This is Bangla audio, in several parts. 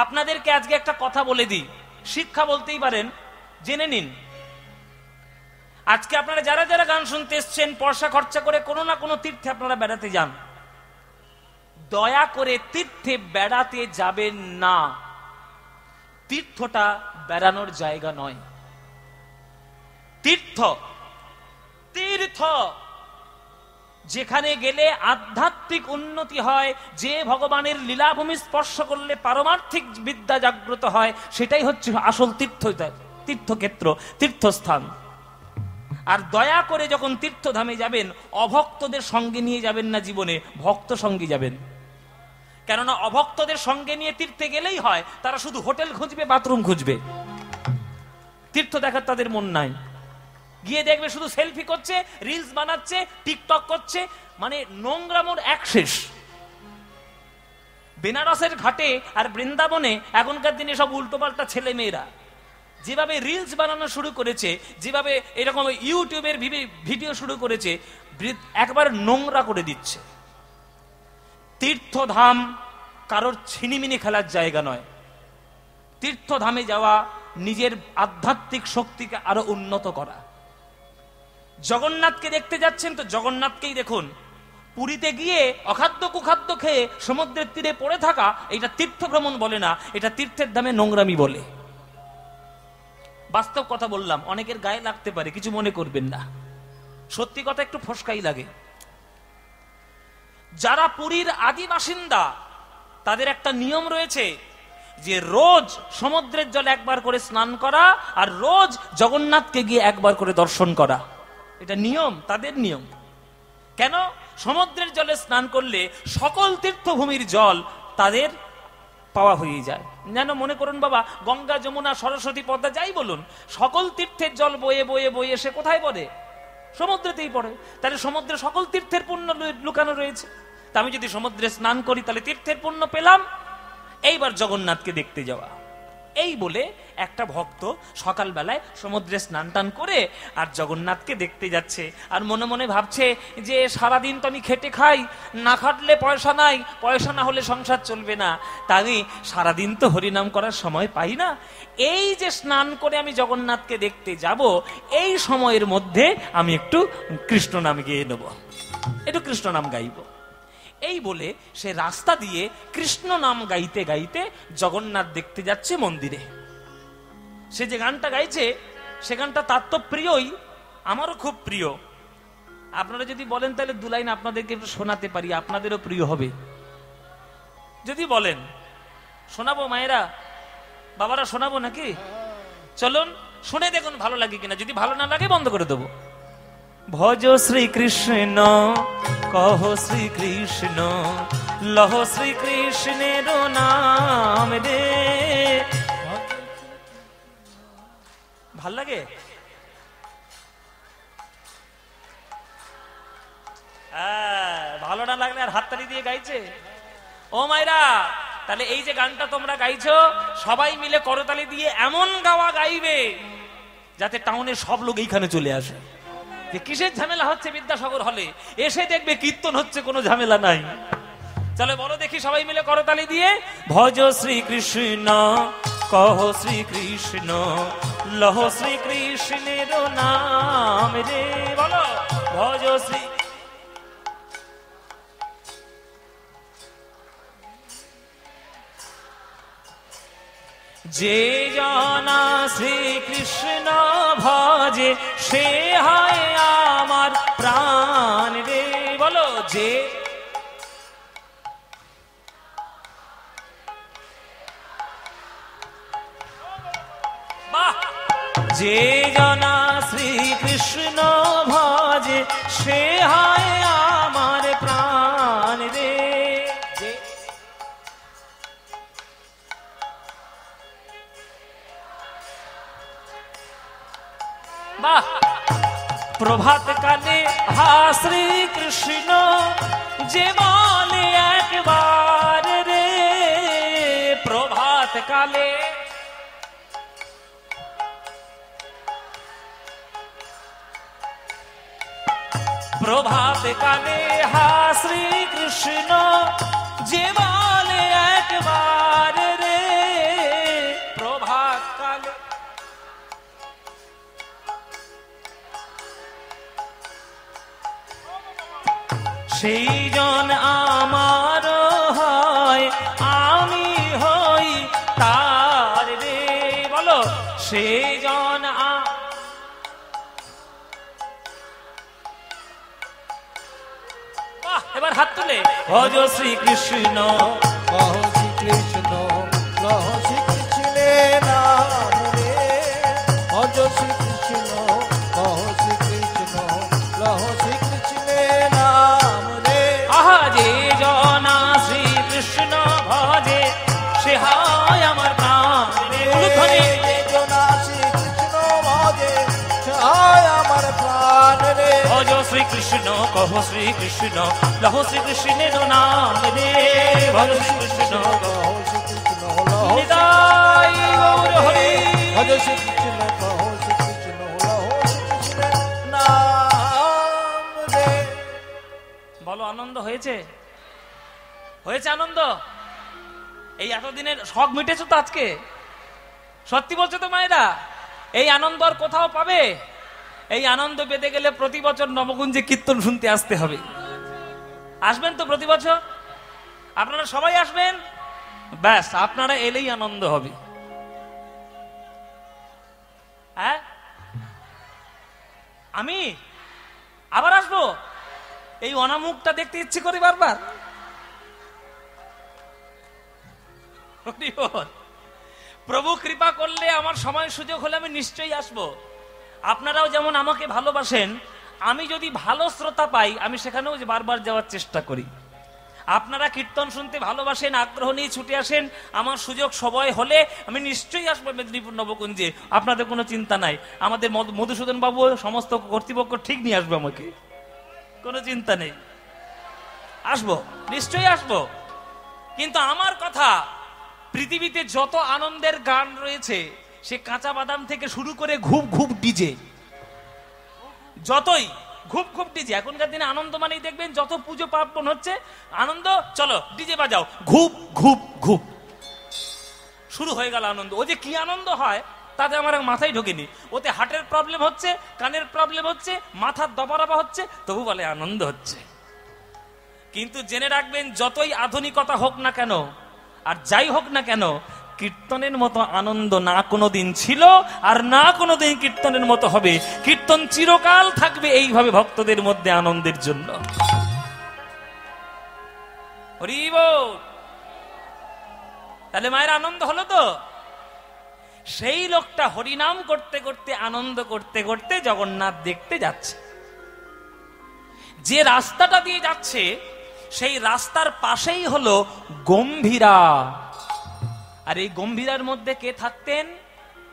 আপনাদেরকে আজকে একটা কথা বলে দিই, শিক্ষা বলতেই পারেন, জেনে নিন। আজকে আপনারা যারা যারা গান শুনতে এসছেন, পয়সা খরচা করে কোনো না কোনো তীর্থে আপনারা বেড়াতে যান, দয়া করে তীর্থে বেড়াতে যাবেন না। তীর্থটা বেড়ানোর জায়গা নয়। তীর্থ তীর্থ যেখানে গেলে আধ্যাত্মিক উন্নতি হয়, যে ভগবানের লীলাভূমি স্পর্শ করলে পারমার্থিক বিদ্যা জাগ্রত হয়, সেটাই হচ্ছে আসল তীর্থক্ষেত্র, তীর্থস্থান। আর দয়া করে যখন তীর্থধামে যাবেন, অভক্তদের সঙ্গে নিয়ে যাবেন না, জীবনে ভক্ত সঙ্গে যাবেন। কেননা অভক্তদের সঙ্গে নিয়ে তীর্থে গেলেই হয়, তারা শুধু হোটেল খুঁজবে, বাথরুম খুঁজবে, তীর্থ দেখার তাদের মন নাই। গিয়ে দেখবে শুধু সেলফি করছে, রিলস বানাচ্ছে, টিকটক করছে, মানে নোংরামোর এক শেষ। বেনারসের ঘাটে আর বৃন্দাবনে এখনকার দিনে সব উল্টোপাল্টা ছেলে মেয়েরা যেভাবে রিলস বানানো শুরু করেছে, যেভাবে এরকম ইউটিউবের ভিডিও শুরু করেছে, একবার নোংরা করে দিচ্ছে। তীর্থধাম কারোর ছিনিমিনি খেলার জায়গা নয়। তীর্থধামে যাওয়া নিজের আধ্যাত্মিক শক্তিকে আরো উন্নত করা। জগন্নাথকে দেখতে যাচ্ছেন তো জগন্নাথকেই দেখুন। পুরীতে গিয়ে অখাদ্য কুখাদ্য খেয়ে সমুদ্রের তীরে পড়ে থাকা, এটা তীর্থ ভ্রমণ বলে না, এটা তীর্থের দামে নোংরামি বলে। বাস্তব কথা বললাম, অনেকের গায়ে লাগতে পারে, কিছু মনে করবেন না, সত্যি কথা একটু ফসকাই লাগে। যারা পুরীর আদি বাসিন্দা, তাদের একটা নিয়ম রয়েছে যে রোজ সমুদ্রের জলে একবার করে স্নান করা, আর রোজ জগন্নাথকে গিয়ে একবার করে দর্শন করা। এটা নিয়ম, তাদের নিয়ম। কেন? সমুদ্রের জলে স্নান করলে সকল তীর্থভূমির জল তাদের পাওয়া হয়ে যায়। যেন মনে করুন বাবা, গঙ্গা, যমুনা, সরস্বতী, পদ্মা, যাই বলুন, সকল তীর্থের জল বয়ে বয়ে বয়ে এসে কোথায় পড়ে? সমুদ্রেতেই পড়ে। তাহলে সমুদ্রে সকল তীর্থের পুণ্য লুকানো রয়েছে। তা আমি যদি সমুদ্রে স্নান করি, তাহলে তীর্থের পুণ্য পেলাম। এইবার জগন্নাথকে দেখতে যাওয়া, এই বলে একটা ভক্ত সকালবেলায় সমুদ্রে স্নান টান করে আর জগন্নাথকে দেখতে যাচ্ছে। আর মনে মনে ভাবছে যে সারাদিন তো আমি খেটে খাই, না খাটলে পয়সা নাই, পয়সা না হলে সংসার চলবে না, তাই সারাদিন তো হরিনাম করার সময় পাই না। এই যে স্নান করে আমি জগন্নাথকে দেখতে যাব, এই সময়ের মধ্যে আমি একটু কৃষ্ণ নাম গেয়ে নেব, একটু কৃষ্ণ নাম গাইব। এই বলে সে রাস্তা দিয়ে কৃষ্ণ নাম গাইতে গাইতে জগন্নাথ দেখতে যাচ্ছে মন্দিরে। সে যে গানটা গাইছে, সে গানটা তার তো প্রিয়ই, আমারও খুব প্রিয়। আপনারা যদি বলেন তাহলে দু লাইন আপনাদেরকে একটু শোনাতে পারি, আপনাদেরও প্রিয় হবে। যদি বলেন শোনাবো, মায়েরা বাবারা শোনাবো নাকি? চলুন শুনে দেখুন ভালো লাগে কিনা, যদি ভালো না লাগে বন্ধ করে দেবো। ভজ শ্রীকৃষ্ণ কহ শ্রীকৃষ্ণ, লহ শ্রীকৃষ্ণের নাম রে। ভাল লাগে? ভালো না লাগলে আর হাততালি দিয়ে গাইছে। ও মাইরা, তাহলে এই যে গানটা তোমরা গাইছো, সবাই মিলে করতালি দিয়ে এমন গাওয়া গাইবে যাতে টাউনের সব লোক এইখানে চলে আসে। যে কিসের ঝামেলা হচ্ছে বিদ্যাসাগর হলে, এসে দেখবে কীর্তন হচ্ছে, কোনো ঝামেলা নাই। চলো বলো দেখি সবাই মিলে করতালি দিয়ে, ভজ শ্রীকৃষ্ণ কহ শ্রীকৃষ্ণ, লহ শ্রীকৃষ্ণের নাম রে। বলো ভজ শ্রী। যে জনা শ্রীকৃষ্ণ ভজে, সে হয় আমার প্রাণ রে। বলো যে যে জনা শ্রীকৃষ্ণ ভজে, সে হয় আমার প্রাণ রে। বাহ! প্রভাত কালে হা শ্রীকৃষ্ণ, যে বলে একবার রে। প্রভাত কালে প্রভাত কালে হা শ্রীকৃষ্ণ, যে বলে একবার রে। সেই জন আমার হয়, আমি হই তার রে। বলো, সেই জন এবার হাত তুলে ভজ শ্রীকৃষ্ণ, কহ শ্রীকৃষ্ণ, কহ শ্রীকৃষ্ণের নাম রে। ভজ শ্রীকৃষ্ণ, কহ শ্রীকৃষ্ণ, কহ শ্রীকৃষ্ণের নাম রে। আহা যে জনা শ্রীকৃষ্ণ ভজে, সে হয় আমার প্রাণ রে। যে জনা শ্রীকৃষ্ণ ভজে, সে হয় আমার প্রাণ রে। ভজ শ্রীকৃষ্ণ, কহ শ্রীকৃষ্ণ, লহ শ্রীকৃষ্ণের নাম রে। ভজ শ্রীকৃষ্ণ, কহ শ্রীকৃষ্ণ, লহ নিতাই গৌর হরি। ভজ শ্রীকৃষ্ণ, কহ শ্রীকৃষ্ণ, লহ শ্রীকৃষ্ণের নাম রে। বলো, আনন্দ হয়েছে? হয়েছে আনন্দ? এই এতদিনের শখ মিটেছে তো আজকে? সত্যি বলছো তো মায়েরা? এই আনন্দ আর কোথাও পাবে? এই আনন্দ পেতে গেলে প্রতি বছর নবকুঞ্জে কীর্তন শুনতে আসতে হবে। আসবেন তো প্রতি বছর? আপনারা সবাই আসবেন, ব্যাস আপনারা এলেই আনন্দ হবে। হ্যাঁ, আমি আবার আসবো। এই অনামুখটা দেখতে ইচ্ছে করে বারবার। প্রভু কৃপা করলে, আমার সময় সুযোগ হলে আমি নিশ্চয়ই আসবো। আপনারাও যেমন আমাকে ভালোবাসেন, আমি যদি ভালো শ্রোতা পাই আমি সেখানেও বারবার যাওয়ার চেষ্টা করি। আপনারা কীর্তন শুনতে ভালোবাসেন, আগ্রহ নিয়ে ছুটে আসেন। আমার সুযোগ সময় হলে আমি নিশ্চয়ই আসবো মেদিনীপুর নবকুঞ্জে, আপনাদের কোনো চিন্তা নাই। আমাদের মধুসূদন বাবু সমস্ত কর্তৃপক্ষ ঠিক নিয়ে আসবে আমাকে, কোনো চিন্তা নেই। আসবো, নিশ্চয়ই আসবো। কিন্তু আমার কথা, পৃথিবীতে যত আনন্দের গান রয়েছে, সে কাঁচা বাদাম থেকে শুরু করে ঘুপ ঘুপ ডিজে, যতই ঘুপ ঘুপ ডিজে। এখনকার দিনে আনন্দ মানেই দেখবেন যত পুজো পার্বণ হচ্ছে, আনন্দ, চলো ডিজে বাজাও, ঘুপ ঘুপ ঘুপ, শুরু হয়ে গেল আনন্দ। ও যে কি আনন্দ হয় তাতে আমার মাথায় ঢোকেনি। ওতে হার্টের প্রবলেম হচ্ছে, কানের প্রবলেম হচ্ছে, মাথার দবারবা হচ্ছে, তবু বলে আনন্দ হচ্ছে। কিন্তু জেনে রাখবেন, যতই আধুনিকতা হোক না কেন আর যাই হোক না কেন, কীর্তনের মতো আনন্দ না কোনোদিন ছিল আর না কোনোদিন কীর্তনের মতো হবে। কীর্তন চিরকাল থাকবে এইভাবে ভক্তদের মধ্যে আনন্দের জন্য। হরি বল। তাহলে মায়ের আনন্দ হলো তো? সেই লোকটা হরিনাম করতে করতে, আনন্দ করতে করতে জগন্নাথ দেখতে যাচ্ছে। যে রাস্তাটা দিয়ে যাচ্ছে সেই রাস্তার পাশেই হলো গম্ভীরা। আর এই গম্ভীরার মধ্যে কে থাকতেন?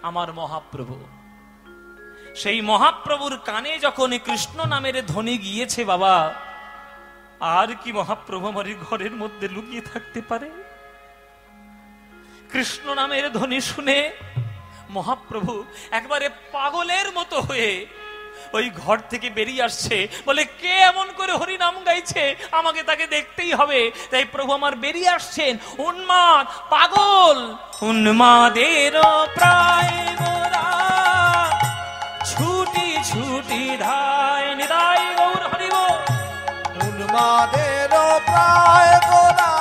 আমার মহাপ্রভু। সেই মহাপ্রভুর কানে যখন কৃষ্ণ নামের ধ্বনি গিয়েছে, বাবা, আর কি মহাপ্রভু আমার ঘরের মধ্যে লুকিয়ে থাকতে পারে? কৃষ্ণ নামের ধ্বনি শুনে মহাপ্রভু একবারে পাগলের মতো হয়ে ওই ঘর থেকে বেরিয়ে আসছে। বলে, কে এমন করে হরি নাম গাইছে, আমাকে তাকে দেখতেই হবে। তাই প্রভু আমার বেরিয়ে আসছেন। উন্মাদ, পাগল, উন্মাদের প্রায় গোরা, ছুটি ছুটি ধায়, নিতাই গৌর হরি বল। উন্মাদের প্রায় গোরা,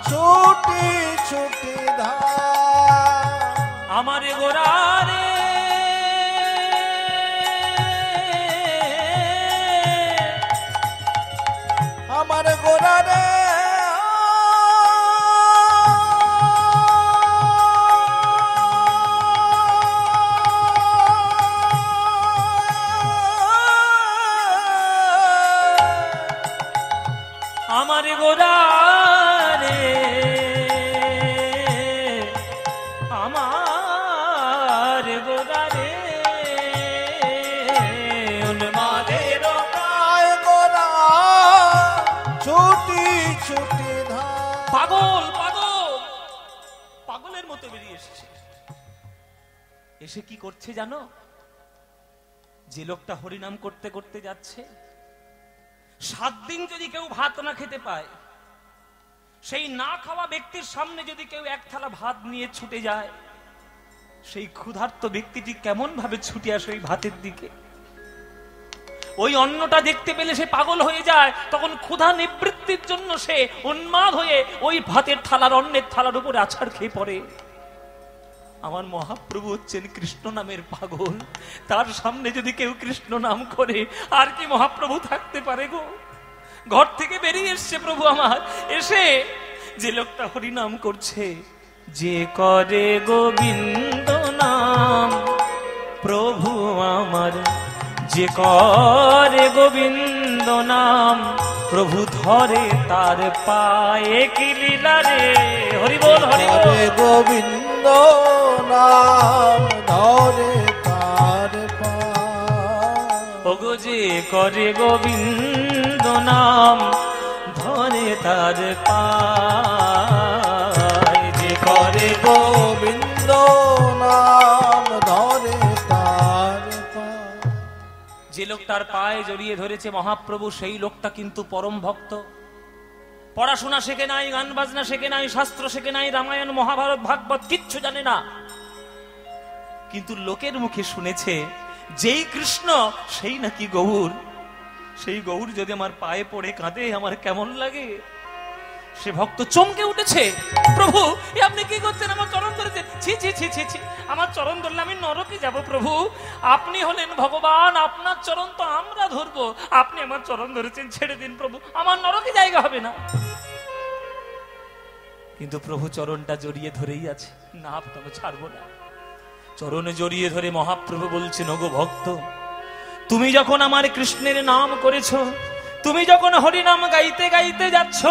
ছুটি ছুটি ধায়, আমার গোরা রে, আমার গোরা রে। আমার গোরা রে, আমার গোরা রে, উন্মাদের প্রায় গোরা, ছুটি ছুটি ধায়। পাগল, পাগল, পাগলের মতো বেরিয়ে এসেছে। এসে কি করছে জানো? যে লোকটা হরিনাম করতে করতে যাচ্ছে, 7 দিন যদি কেউ ভাত না খেতে পায়, সেই না খাওয়া ব্যক্তির সামনে যদি কেউ এক থালা ভাত নিয়ে ছুটে যায়, সেই ক্ষুধার্ত ব্যক্তিটি কেমন ভাবে ছুটে আসে ওই ভাতের দিকে। ওই অন্নটা দেখতে পেলে সে পাগল হয়ে যায়, তখন ক্ষুধা নিবৃত্তির জন্য সে উন্মাদ হয়ে ওই ভাতের থালার, অন্নের থালার উপরে আছাড় খেয়ে পড়ে। আমার মহাপ্রভু হচ্ছেন কৃষ্ণ নামের পাগল, তার সামনে যদি কেউ কৃষ্ণ নাম করে আর কি মহাপ্রভু থাকতে পারে গো? ঘর থেকে বেরিয়ে এসছে প্রভু আমার, এসে যে লোকটা হরিনাম করছে, যে করে গোবিন্দ নাম প্রভু আমার, যে করে গোবিন্দ নাম প্রভু ধরে তার পায়ে, কি লীলা রে, হরি বল হরি বল। গোবিন্দ নাম ধরে তার পায়ে, ওগো যে করে গোবিন্দ নাম ধরে তার পায়ে, যে করে গোবিন্দ নাম ধরে তার পায়ে। যে লোকটার পায়ে জড়িয়ে ধরেছে মহাপ্রভু, সেই লোকটা কিন্তু পরম ভক্ত। পড়াশোনা শেখে নাই, গান বাজনা শেখে নাই, শাস্ত্র শেখে নাই, রামায়ণ মহাভারত ভাগবত কিচ্ছু জানে না, কিন্তু লোকের মুখে শুনেছে যেই কৃষ্ণ সেই নাকি গৌর। সেই গৌর যদি আমার পায়ে পড়ে কাঁদে আমার কেমন লাগে। সে ভক্ত চমকে উঠেছে, প্রভু এ আপনি কি করছেন, আমার চরণ ধরেছেন, ছি ছি ছি ছি ছি, আমার চরণ ধরলে আমি নরকে যাব প্রভু, আপনি হলেন ভগবান, আপনার চরণ তো আমরা ধরবো, আপনি আমার চরণ ধরেছেন, ছেড়ে দিন প্রভু, আমার নরকে জায়গা হবে না। কিন্তু প্রভু চরণটা জড়িয়ে ধরেই আছে, না আপনাকে ছাড়বো না। চরণে জড়িয়ে ধরে মহাপ্রভু বলছেন, ওগো ভক্ত, তুমি যখন আমার কৃষ্ণের নাম করেছ, তুমি যখন হরিনাম গাইতে গাইতে যাচ্ছ,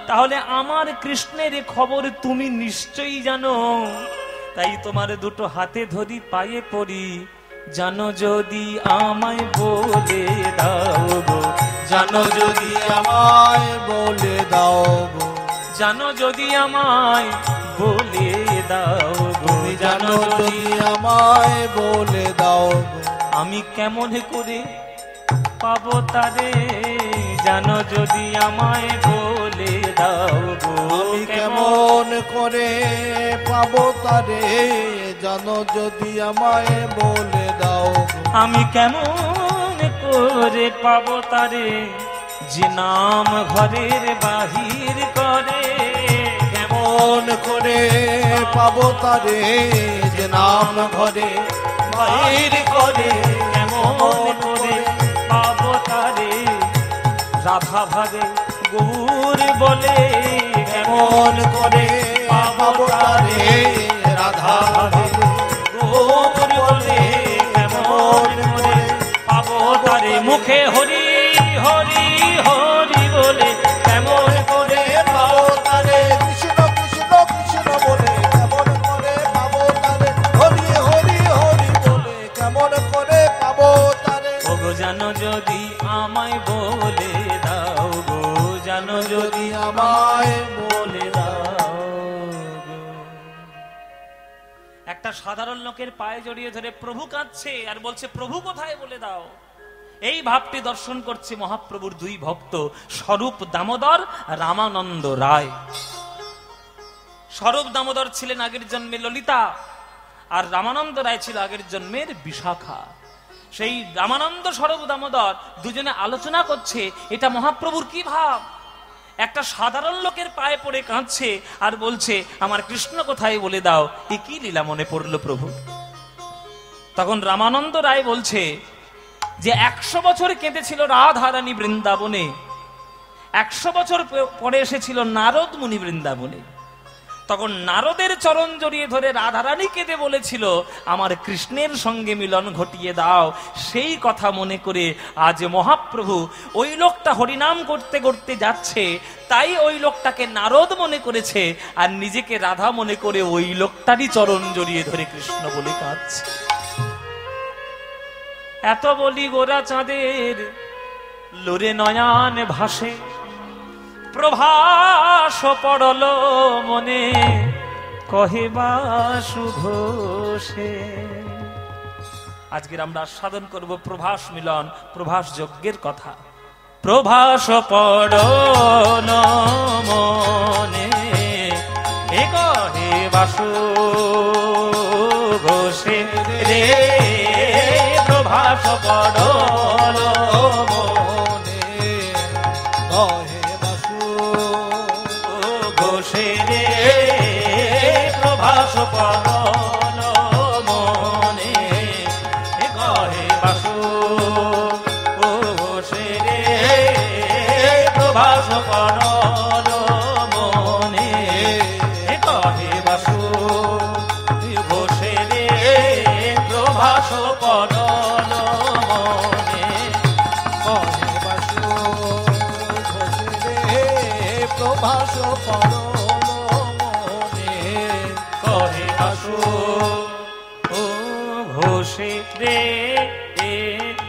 তাহলে আমার কৃষ্ণের খবর তুমি নিশ্চয়ই জানো, তাই তোমার দুটো হাতে ধরি, পায়ে পড়ি, জানো যদি আমায় বলে দাও গো, জানো যদি আমায় বলে দাও গো, জানো যদি আমায় বলে দাও গো, জানো যদি আমায় বলে দাও গো, আমি কেমন করে পাবো তারে, জানো যদি আমায় বলে দাও গো, আমি কেমন করে পাবো তারে, জানো যদি আমায় বলে দাও গো, আমি কেমন করে পাবো তারে, যে নাম ঘরের বাহির করে, কেমন করে পাবো তারে, যে নাম ঘরে বাহির করে, কেমন করে পাবো তারে, রাধা ভাগে গৌর বলে, কেমন করে পাবো তারে, রাধা ভাবে গৌর বলে, কেমন করে পাবো তারে, মুখে হরি হরি হরি বলে, কেমন করে পাবো তারে, কৃষ্ণ কৃষ্ণ কৃষ্ণ বলে, কেমন করে পাবো তারে, হরি হরি হরি বলে, কেমন করে পাবো তারে। ওগো জানো যদি আমায় বলে দাও গো, জানো যদি আমায় বলে দাও গো। একটা সাধারণ লোকের পায়ে জড়িয়ে ধরে প্রভু কাঁদছে আর বলছে, প্রভু কোথায় বলে দাও। এই ভাবটি দর্শন করছে মহাপ্রভুর দুই ভক্ত, স্বরূপ দামোদর, রামানন্দ রায়। স্বরূপ দামোদর ছিলেন আগের জন্মে ললিতা, আর রামানন্দ রায় ছিল আগের জন্মের বিশাখা। সেই রামানন্দ স্বরূপ দামোদর দুজনে আলোচনা করছে এটা মহাপ্রভুর কি ভাব। একটা সাধারণ লোকের পায়ে পড়ে কাঁদছে আর বলছে, আমার কৃষ্ণ কোথায় বলে দাও। এ কি লীলা মনে পড়লো প্রভু। তখন রামানন্দ রায় বলছে যে 100 বছর কেঁদেছিল রাধারানী বৃন্দাবনে, 100 বছর পরে এসেছিল নারদ মুনি বৃন্দাবনে। তখন নারদের চরণ জড়িয়ে ধরে রাধারানী কেঁদে বলেছিল, আমার কৃষ্ণের সঙ্গে মিলন ঘটিয়ে দাও। সেই কথা মনে করে আজ মহাপ্রভু ওই লোকটা হরিনাম করতে করতে যাচ্ছে, তাই ওই লোকটাকে নারদ মনে করেছে আর নিজেকে রাধা মনে করে ওই লোকটারই চরণ জড়িয়ে ধরে কৃষ্ণ বলে কাঁদছে। এত বলি গোরা চাঁদের লোরে নয়ন ভাসে, প্রভাস পড়ল মনে কহেবা সুঘোষে। আজকের আমরা আস্বাদন করব প্রভাস মিলন, প্রভাস যজ্ঞের কথা। প্রভাস পড়ল মনে হে কহেবা সুঘোষে রে, প্রভাস প্রভাস পড়ল মনে কহে বাসু ঘোষে রে প্রভাস পড়ল মনে কহে বাসু ঘোষে রে প্রভাস পড়ল মনে কহে বাসু ঘোষে রে প্রভাস পড়ল মনে কহে বাসু ঘোষে রে প্রভাস পড়ল মনে কহে বাসু ও ঘোষে রে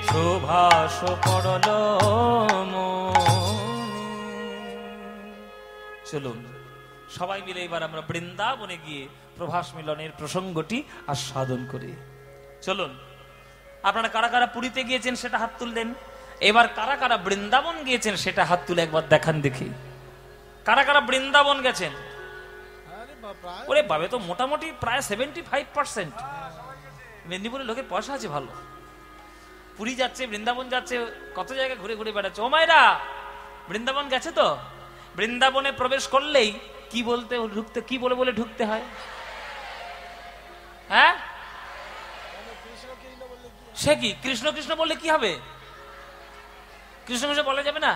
প্রভাস পড়ল মনে। চলুন সবাই মিলে এবার আমরা বৃন্দাবনে গিয়ে প্রভাস মিলনের প্রসঙ্গটি আস্বাদন করি। চলুন, আপনারা কারা কারা পুরীতে গিয়েছেন সেটা হাত তুললেন। এবার কারা কারা বৃন্দাবন গিয়েছেন সেটা হাত তুলে একবার দেখান দেখি। কারা কারা বৃন্দাবন গেছেন? ওরে বাবে, তো মোটামুটি প্রায় 75%। মেদিনীপুরের লোকের পয়সা আছে ভালো, পুরী যাচ্ছে, বৃন্দাবন যাচ্ছে, কত জায়গায় ঘুরে ঘুরে বেড়াচ্ছে। ও মায়েরা, বৃন্দাবন গেছে তো? বৃন্দাবনে প্রবেশ করলেই কি বলতে ঢুকতে, কি বলে বলে ঢুকতে হয়? হ্যাঁ, সে কি কৃষ্ণ কৃষ্ণ বললে কি হবে? কৃষ্ণ কৃষ্ণ বলা যাবে না?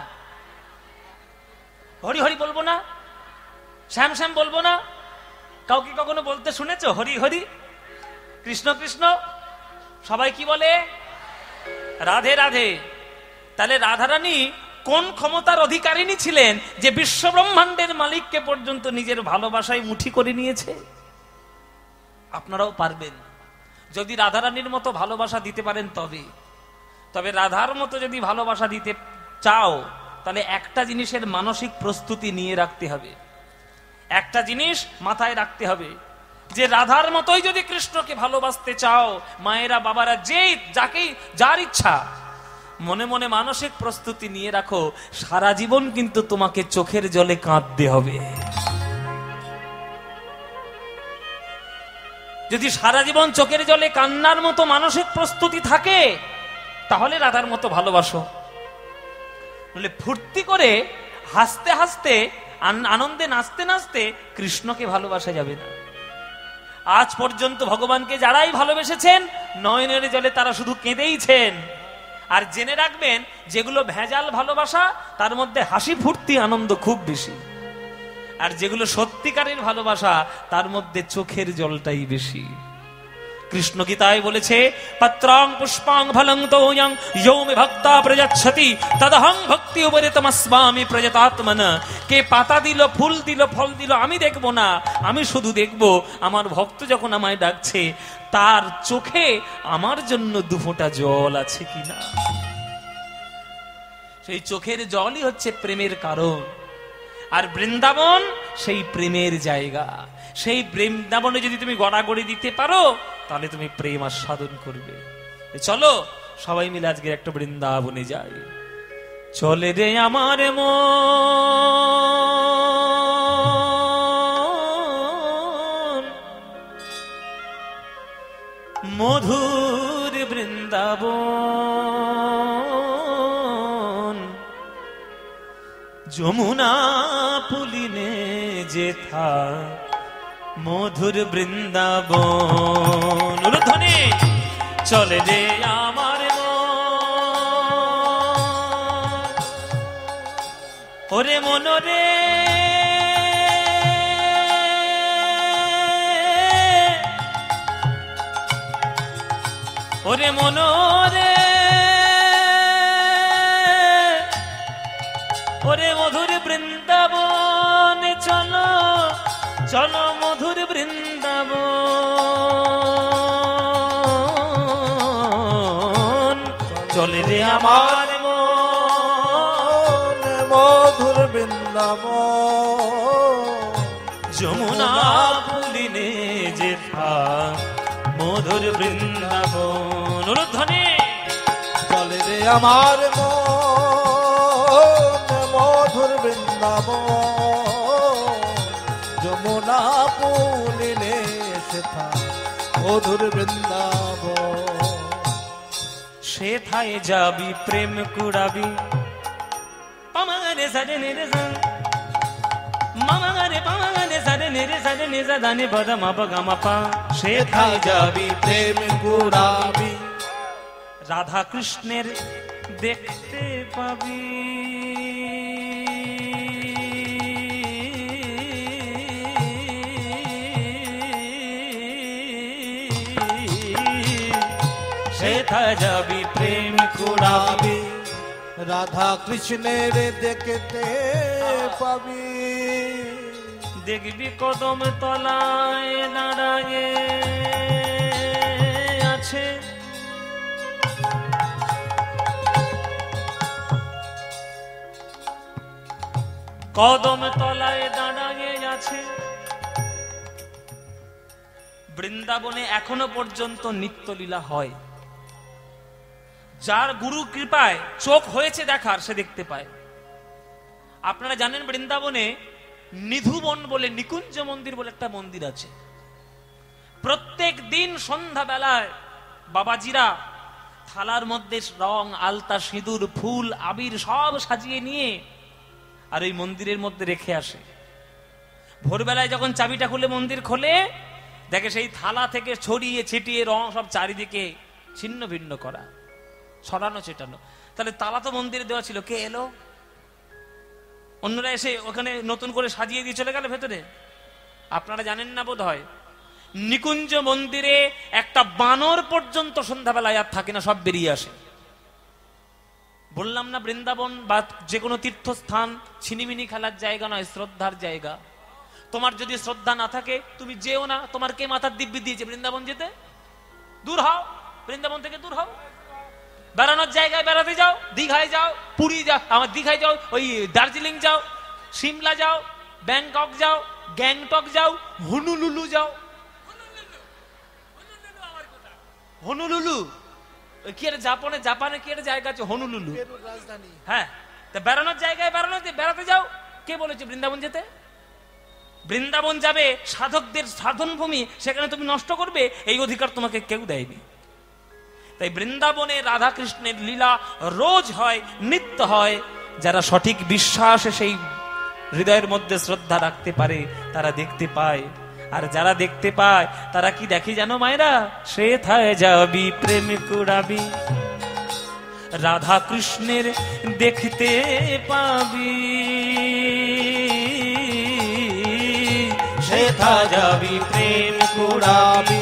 হরি হরি বলবো না? শ্যাম শ্যাম বলবো না? কাউকে কখনো বলতে শুনেছো হরি হরি, কৃষ্ণ কৃষ্ণ? সবাই কি বলে? রাধে রাধে। তাহলে রাধারানী কোন ক্ষমতার অধিকারিণী ছিলেন যে বিশ্ব ব্রহ্মাণ্ডের মালিককে পর্যন্ত নিজের ভালোবাসায় মুঠি করে নিয়েছে? আপনারাও পারবেন যদি রাধারানীর মতো ভালোবাসা দিতে পারেন। তবে রাধার মতো যদি ভালোবাসা দিতে চাও তাহলে একটা জিনিসের মানসিক প্রস্তুতি নিয়ে রাখতে হবে, একটা জিনিস মাথায় রাখতে হবে যে রাধার মতোই যদি কৃষ্ণকে ভালোবাসতে চাও, মায়েরা বাবারা যার ইচ্ছা, মনে মনে মানসিক প্রস্তুতি নিয়ে রাখো, সারা জীবন কিন্তু তোমাকে চোখের জলে কাঁদতে হবে। যদি সারা জীবন চোখের জলে কান্নার মতো মানসিক প্রস্তুতি থাকে তাহলে রাধার মতো ভালোবাসো। বলে ফুর্তি করে হাসতে হাসতে আনন্দে নাচতে নাচতে কৃষ্ণকে ভালোবাসা যাবে না। আজ পর্যন্ত ভগবানকে যারাই ভালোবেসেছেন নয়নের জলে তারা শুধু কেঁদেইছেন। আর জেনে রাখবেন যেগুলো ভেজাল ভালোবাসা তার মধ্যে হাসি ফুর্তি আনন্দ খুব বেশি, আর যেগুলো সত্যিকারের ভালোবাসা তার মধ্যে চোখের জলটাই বেশি। কৃষ্ণ গীতায় বলেছে, পত্রাং পুষ্পাং ফলং তোয়ং ইয়ো মে ভক্তা প্রযচ্ছতি তদহং ভক্তি উপরিতমস্মামি প্রযতাত্মনা। কে পাতা দিল, ফুল দিল, ফল দিল আমি দেখব না, আমি শুধু দেখব আমার ভক্ত যখন আমায় ডাকছে তার চোখে আমার জন্য দুফোঁটা জল আছে কিনা। সেই চোখের জলই হচ্ছে প্রেমের কারণ। আর বৃন্দাবন সেই প্রেমের জায়গা। সেই বৃন্দাবনে যদি তুমি গড়াগড়ি দিতে পারো তাহলে তুমি প্রেম আস্বাদন করবে। চলো সবাই মিলে আজকে একটা বৃন্দাবনে যাই। চলে রে আমার মন মধুর বৃন্দাবন, যমুনা পুলিনে যেথা মধুর বৃন্দাবন। ধ্বনি চলে রে আমার মন, ওরে মনরে ওরে মনরে ওরে মধুর বৃন্দাবন, চলো চলো মধুর বৃন্দাবন। চলে রে আমার মন মধুর বৃন্দাবন, যমুনা পুলিনে যেথা মধুর বৃন্দাবন। ধ্বনি চলে রে আমার মন মধুর বৃন্দাবন, যমুনা পুলিনে সেথা মধুর বৃন্দাবন। সেথায় যাবি প্রেম কুড়াবি। পামাগারে সারে নিরে সা, মামাগারে পামাগারে সারে নিরে সারে নিজা দানি পদ মাপ গামা পা। সেথায় যাবি প্রেম কুড়াবি। রাধা কৃষ্ণের দেখতে পাবি। সেথায় যাবি প্রেম কুড়াবি। রাধা কৃষ্ণের দেখতে পাবি। দেখবি কদম তলায় দাঁড়ায়ে আছে, কদম তলায় দাঁড়ায়ে আছে। বৃন্দাবনে এখনো পর্যন্ত নিত্যলীলা হয়। যার গুরু কৃপায় চোখ হয়েছে দেখার, সে দেখতে পায়। আপনারা জানেন বৃন্দাবনে নিধুবন বলে, নিকুঞ্জ মন্দির বলে একটা মন্দির আছে। প্রত্যেক দিন সন্ধ্যা বেলায় বাবাজিরা থালার মধ্যে রং, আলতা, সিঁদুর, ফুল, আবির সব সাজিয়ে নিয়ে আর এই মন্দিরের মধ্যে রেখে আসে। ভোরবেলায় যখন চাবিটা খুলে মন্দির খোলে, দেখে সেই থালা থেকে ছড়িয়ে ছিটিয়ে রং সব চারিদিকে ছিন্ন ভিন্ন করা, ছড়ানো ছিটানো। তাহলে তালা তো মন্দিরে দেওয়া ছিল, কে এলো? অন্যরা এসে ওখানে নতুন করে সাজিয়ে দিয়ে চলে গেল ভেতরে। আপনারা জানেন না বোধ হয়, নিকুঞ্জ মন্দিরে একটা বানর পর্যন্ত সন্ধ্যাবেলায় আর থাকে না, সব বেরিয়ে আসে। বললাম না বৃন্দাবন বা যে কোনো তীর্থস্থান ছিনিমিনি খেলার জায়গা নয়, শ্রদ্ধার জায়গা। তোমার যদি শ্রদ্ধা না থাকে তুমি যেও না। তোমার কে মাথার দিব্যি দিয়েছে বৃন্দাবন যেতে? দূর হও, বৃন্দাবন থেকে দূর হও। বেড়ানোর জায়গায় বেড়াতে যাও, দীঘায় যাও, পুরী যাও, আমার দীঘায় যাও, ওই দার্জিলিং যাও, সিমলা যাও, ব্যাংকক যাও, গ্যাংটক যাও, হনুলুলু যাও। হনুলুলু কি একটা জাপানে কি একটা জায়গা আছে হনুলুলু, হ্যাঁ। তা বেড়ানোর জায়গায় বেড়াতে যাও। কে বলেছে বৃন্দাবন যেতে? বৃন্দাবন যাবে সাধকদের সাধন ভূমি, সেখানে তুমি নষ্ট করবে, এই অধিকার তোমাকে কেউ দেয়নি। তাই বৃন্দাবনে রাধা কৃষ্ণের লীলা রোজ হয়, নিত্য হয়। যারা সঠিক বিশ্বাসে সেই হৃদয়ের মধ্যে শ্রদ্ধা রাখতে পারে তারা দেখতে পায়। আর যারা দেখতে পায় তারা কি দেখে জানো মায়েরা? সেথায় যাবি প্রেম কুড়াবি, রাধা কৃষ্ণের দেখতে পাবি। সেথায় যাবি প্রেম কুড়াবি,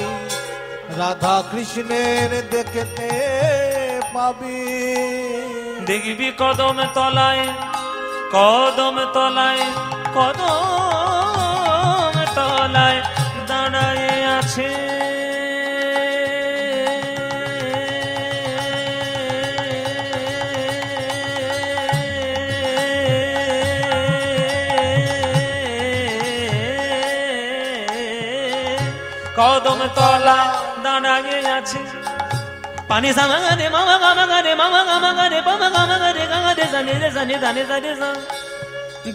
রাধা কৃষ্ণের দেখতে পাবি। দেখবি কদম তলায়, কদম তলায়, কদম তলায় দাঁড়ায়ে আছে। কদম তলা দাঁড়ায়ে আছে। পানি সামাগারে মামা গামাগারে মামা গামাগারে পামা গামাগারে গাগারে জানে রে জানে দানে জানে জা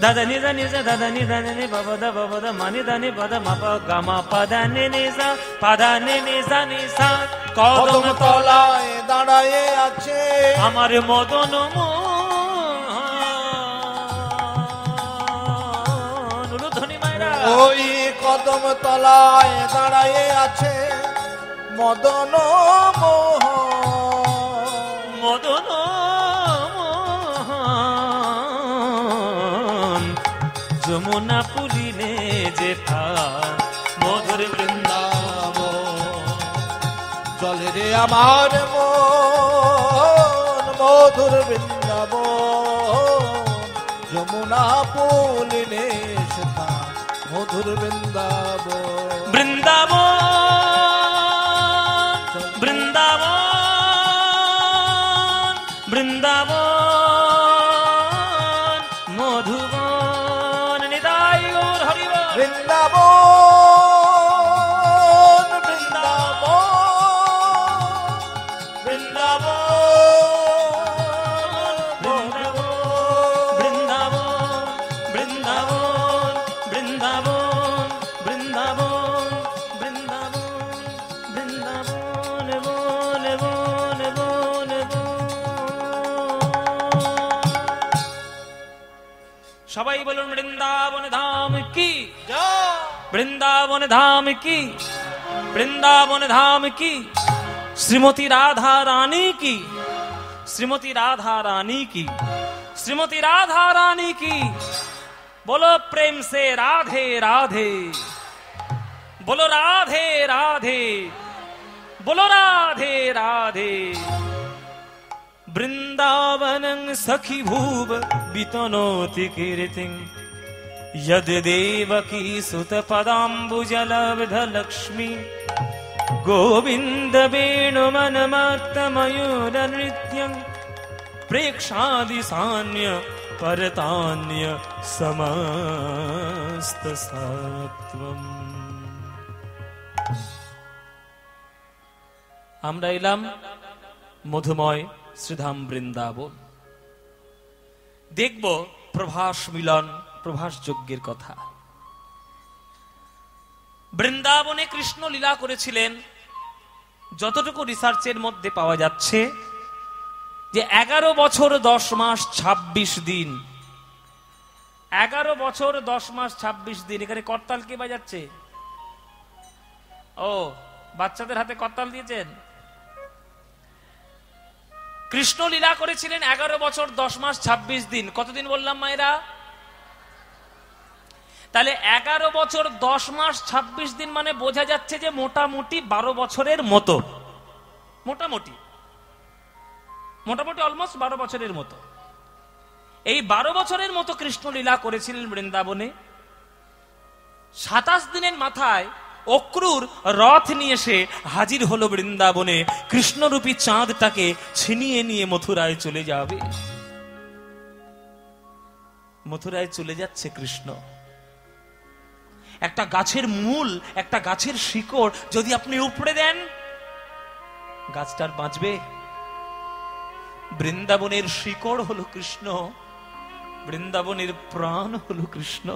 দাদা নি জানে জা দাদা নি জানে নে বাবা দা মানে দানে বাদা মাপা গামা পাদা নে নে জা পাদা নে নে জানে সা। কদম তলায় দাঁড়ায়ে আছে আমার মদন ধ্বনি মায়েরা। ওই কদম তলায় দাঁড়ায়ে আছে মদন মদন যমুনা পুলিনে যেথা মধুর বৃন্দাবন। চলে রে আমার মন মধুর বৃন্দাবন, যমুনা পুলিনে সেথা মধুর বৃন্দাবন। বৃন্দাবন বৃন্দাবন বৃন্দাবন মধুবন নিতাই গৌর হরিব। বৃন্দাবন বৃন্দাবন বৃন্দাবন বৃন্দাবন বৃন্দাবন বৃন্দাবন বৃন্দাবন সবাই বলুন বৃন্দাবন ধাম কি, জয়। বৃন্দাবন ধাম কি, বৃন্দাবন ধাম কি, শ্রীমতী রাধা রানী কি, শ্রীমতী রাধা রানী কি, শ্রীমতী রাধা রানী কি। बोलो प्रेम से राधे राधे, बोलो राधे राधे, बोलो राधे राधे। वृंदावनं सखी भूव वितनोति कीर्तिं, यद देवकी सुत पदाम्बुजलब्ध लक्ष्मी, गोविंद वेणुमनमत्त मयूर नृत्यं, प्रेक्षादि सान्य परतान्य समस्त सत्वम। আমরা এলাম মধুময় শ্রীধাম বৃন্দাবন, দেখব প্রভাস মিলন, প্রভাস যজ্ঞের কথা। বৃন্দাবনে কৃষ্ণ লীলা করেছিলেন, যতটুকু রিসার্চের মধ্যে পাওয়া যাচ্ছে যে 11 বছর 10 মাস 26 দিন, 11 বছর 10 মাস 26 দিন। এখানে করতাল কে বাজাচ্ছে? ও, বাচ্চাদের হাতে করতাল দিয়েছেন। কৃষ্ণ লীলা করেছিলেন 11 বছর 10 মাস 26 দিন। কতদিন বললাম মায়েরা? তাহলে 11 বছর 10 মাস 26 দিন মানে বোঝা যাচ্ছে যে মোটামুটি 12 বছরের মতো, মোটামুটি অলমোস্ট 12 বছরের মতো। এই 12 বছরের মতো কৃষ্ণ লীলা করেছিলেন বৃন্দাবনে। 27 দিনের মাথায় অক্রুর রথ নিয়ে এসে হাজির হলো বৃন্দাবনে। কৃষ্ণরূপী চাঁদটাকে ছিনিয়ে নিয়ে মথুরায় চলে যাবে। মথুরায় চলে যাচ্ছে কৃষ্ণ। একটা গাছের মূল, একটা গাছের শিকড় যদি আপনি উপড়ে দেন, গাছটার বাঁচবে? বৃন্দাবনের শিকড় হলো কৃষ্ণ, বৃন্দাবনের প্রাণ হলো কৃষ্ণ।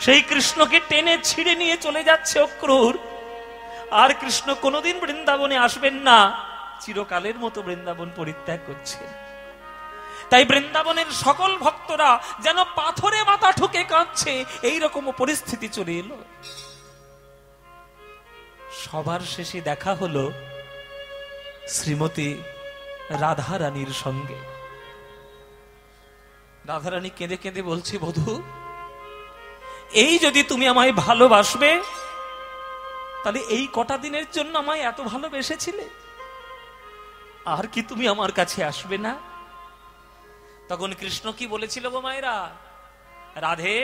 সেই কৃষ্ণকে টেনে ছিঁড়ে নিয়ে চলে যাচ্ছে অক্রুর। আর কৃষ্ণ কোনোদিন বৃন্দাবনে আসবেন না, চিরকালের মতো বৃন্দাবন পরিত্যাগ করছেন। তাই বৃন্দাবনের সকল ভক্তরা যেন পাথরে মাথা ঠুকে কাঁদছে, এইরকম পরিস্থিতি চলে এলো। সবার শেষে দেখা হলো শ্রীমতী রাধা রানীর সঙ্গে। রাধা রানী কেঁদে কেঁদে বলছে, বধূ, এই যদি তুমি আমায় ভালোবাসবে, তাহলে এই কটা দিনের জন্য আমায় এত ভালোবেসেছিলে, আর কি তুমি আমার কাছে আসবে না? তখন কৃষ্ণ কি বলেছিল গো মায়েরা? রাধে,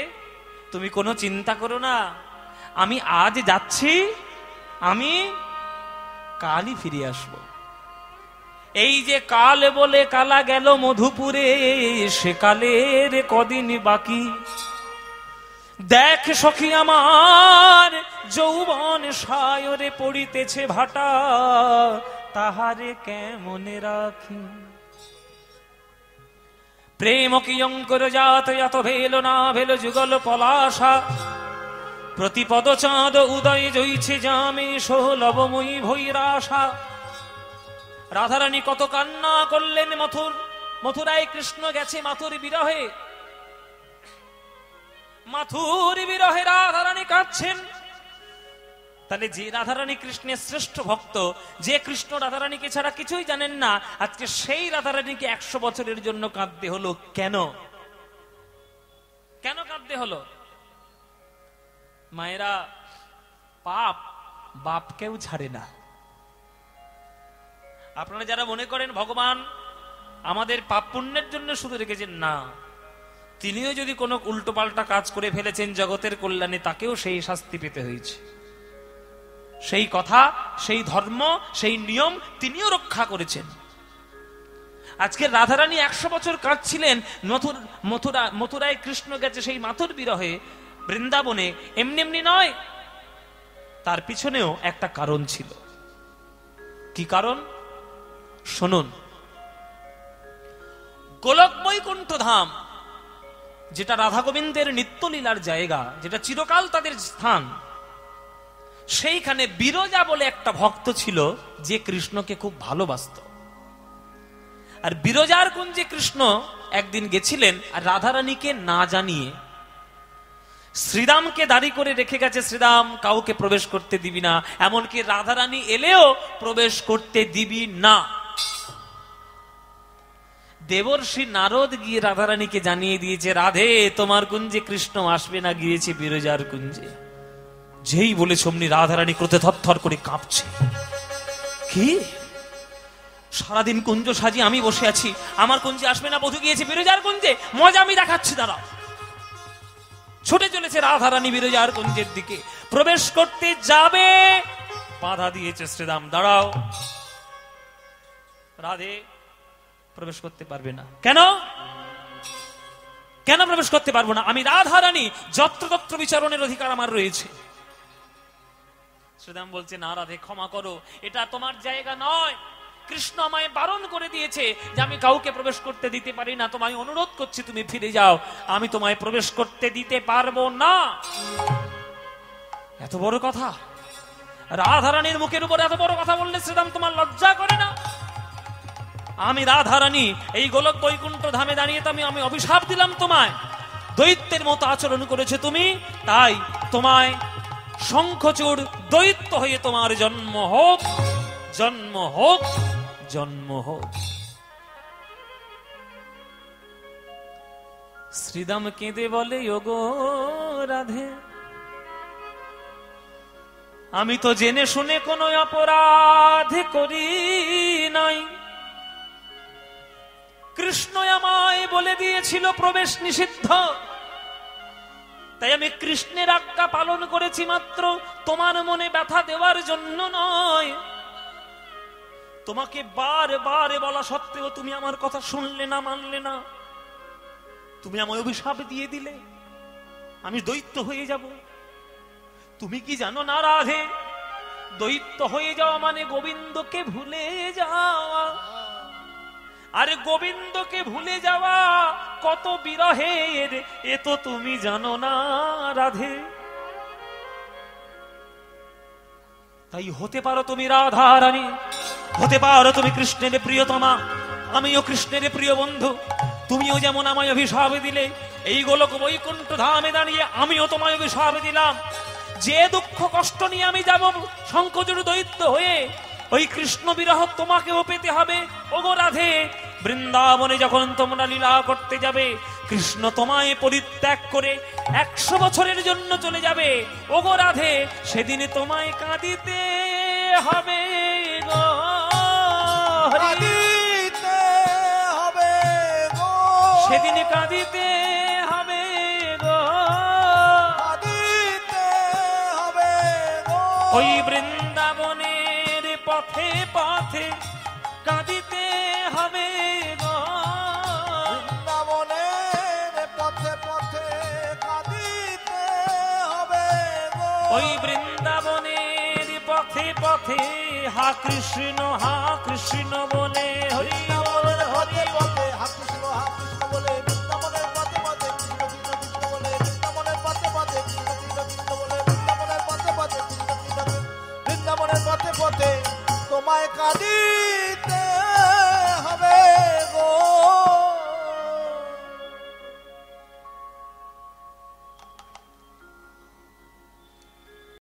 তুমি কোনো চিন্তা করো না, আমি আজ যাচ্ছি, আমি কালই ফিরে আসবো। এই যে কাল বলে কালা গেল মধুপুরে, সে কালের কদিন বাকি। দেখ সখী আমার যৌবন সায়রে পড়িতেছে ভাটা, তাহারে কেমনে রাখি। প্রেম কিয়ঙ্কর জাত যত ভেল না ভেল যুগল পলাশা, প্রতিপদ চাঁদ উদয় জইছে জামে সোলভময়ী ভৈরাশা। রাধারানী কত কান্না করলেন। মথুরায় কৃষ্ণ গেছে মাথুর বিরহে, মাথুর বিরহে রাধারানী কাঁদছেন। তাহলে যে রাধারানী কৃষ্ণের শ্রেষ্ঠ ভক্ত, যে কৃষ্ণ রাধারানীকে ছাড়া কিছুই জানেন না, আজকে সেই রাধারানীকে 100 বছরের জন্য কাঁদতে হলো। কেন? কেন কাঁদতে হলো? মায়েরা, পাপ বাপকেও ছাড়ে না। আপনারা যারা মনে করেন ভগবান আমাদের পাপ পুণ্যের জন্য শুধু রেখেছেন, না, তিনিও যদি কোনো উল্টোপাল্টা কাজ করে ফেলেছেন জগতের কল্যাণে, তাকেও সেই শাস্তি পেতে হয়েছে। সেই কথা, সেই ধর্ম, সেই নিয়ম তিনিও রক্ষা করেছেন। আজকে রাধারানী 100 বছর কাঁদছিলেন। মথুরায় কৃষ্ণ গেছে সেই মাথুর বিরহে বৃন্দাবনে, এমনি এমনি নয়, তার পিছনেও একটা কারণ ছিল। কি কারণ? শুনুন। গোলক বৈকুণ্ঠ ধাম, যেটা রাধা গোবিন্দের নিত্যলীলার জায়গা, যেটা চিরকাল তাদের স্থান, সেইখানে বিরজা বলে একটা ভক্ত ছিল যে কৃষ্ণকে খুব ভালোবাসত। আর বিরজার কুঞ্জে কৃষ্ণ একদিন গেছিলেন আর রাধারানীকে না জানিয়ে শ্রীরামকে দাঁড়ি করে রেখে গেছে, শ্রীরাম কাউকে প্রবেশ করতে দিবি না, এমনকি রাধারানী এলেও প্রবেশ করতে দিবি না। দেবর্ষি নারদ গিয়ে রাধারানীকে জানিয়ে দিয়েছে, রাধে তোমার কুঞ্জে কৃষ্ণ আসবে না, গিয়েছে বিরজার কুঞ্জে। যেই বলে অমনি রাধারানী ক্রোধে থরথর করে কাঁপছে। কি সারাদিন কুঞ্জ সাজিয়ে আমি বসে আছি, আমার কুঞ্জে আসবে না, বধূ গিয়েছে বিরজার কুঞ্জে, মজা আমি দেখাচ্ছি, দাঁড়া। ছুটে চলেছে রাধারানী বিরজার কুঞ্জের দিকে, প্রবেশ করতে যাবে, বাধা দিয়েছে শ্রীরাম, দাঁড়াও রাধে প্রবেশ করতে পারবে না। কেন কেন প্রবেশ করতে পারবো না? আমি রাধারানী, যত্রতত্র বিচরণের অধিকার আমার রয়েছে। শ্রীরাম বলছে, না রাধে ক্ষমা করো, এটা তোমার জায়গা নয়, কৃষ্ণ আমায় বারণ করে দিয়েছে যে আমি কাউকে প্রবেশ করতে দিতে পারি না, তোমায় অনুরোধ করছি তুমি ফিরে যাও, আমি তোমায় প্রবেশ করতে দিতে পারবো না। এত বড় কথা, রাধারানীর মুখের উপর এত বড় কথা বললে শ্রীরাম তোমার লজ্জা করে না? আমি রাধারানী এই গোলক বৈকুণ্ঠ ধামে দাঁড়িয়ে তো আমি অভিশাপ দিলাম তোমায়, দৈত্যের মতো আচরণ করেছে তুমি, তাই তোমায় শঙ্খচূড় দৈত্য হয়ে তোমার জন্ম হোক, জন্ম হোক, জন্ম হোক। শ্রীরাম কেঁদে বলে, ওগো রাধে, আমি তো জেনে শুনে কোনো অপরাধ করি নাই, কৃষ্ণ আমায় বলে দিয়েছিল প্রবেশ নিষিদ্ধ, তাই আমি কৃষ্ণের আজ্ঞা পালন করেছি মাত্র, তোমার মনে ব্যথা দেওয়ার জন্য নয়। তোমাকে বারবার বলা সত্ত্বেও তুমি আমার কথা শুনলে না, মানলে না, তুমি আমায় অভিশাপ দিয়ে দিলে আমি দৈত্য হয়ে যাব। তুমি কি জানো না রাধে, দৈত্য হয়ে যাওয়া মানে গোবিন্দকে ভুলে যাওয়া, আরে গোবিন্দকে ভুলে যাওয়া কত বিরহের, এ তো তুমি জানো না রাধে। তাই হতে পারো তুমি রাধারানী, হতে পারো তুমি কৃষ্ণের প্রিয়তমা, আমিও কৃষ্ণের প্রিয় বন্ধু, তুমিও যেমন আমায় অভিশাপ দিলে, এই গোলক বৈকুণ্ঠ ধামে দাঁড়িয়ে আমিও তোমায় অভিশাপ দিলাম, যে দুঃখ কষ্ট নিয়ে আমি যাব শঙ্খচূড় দৈত্য হয়ে, ওই কৃষ্ণ বিরহ তোমাকেও পেতে হবে। ওগো রাধে, বৃন্দাবনে যখন তোমরা লীলা করতে যাবে, কৃষ্ণ তোমায় পরিত্যাগ করে 100 বছরের জন্য চলে যাবে। ওগো রাধে, সেদিন তোমায় কাঁদিতে হবে গো, কাঁদিতে হবে গো, সেদিন কাঁদিতে হবে গো, কাঁদিতে হবে গো, ওই বৃন্দাবনের পথে পথে কাঁদিতে হবে গো, বৃন্দাবনের পথে পথে কাঁদিতে হবে গো, ওই বৃন্দাবনের পথে পথে হা কৃষ্ণ বলে, হরি বল, বৃন্দাবনের হরি পথে পথে হা কৃষ্ণ বলে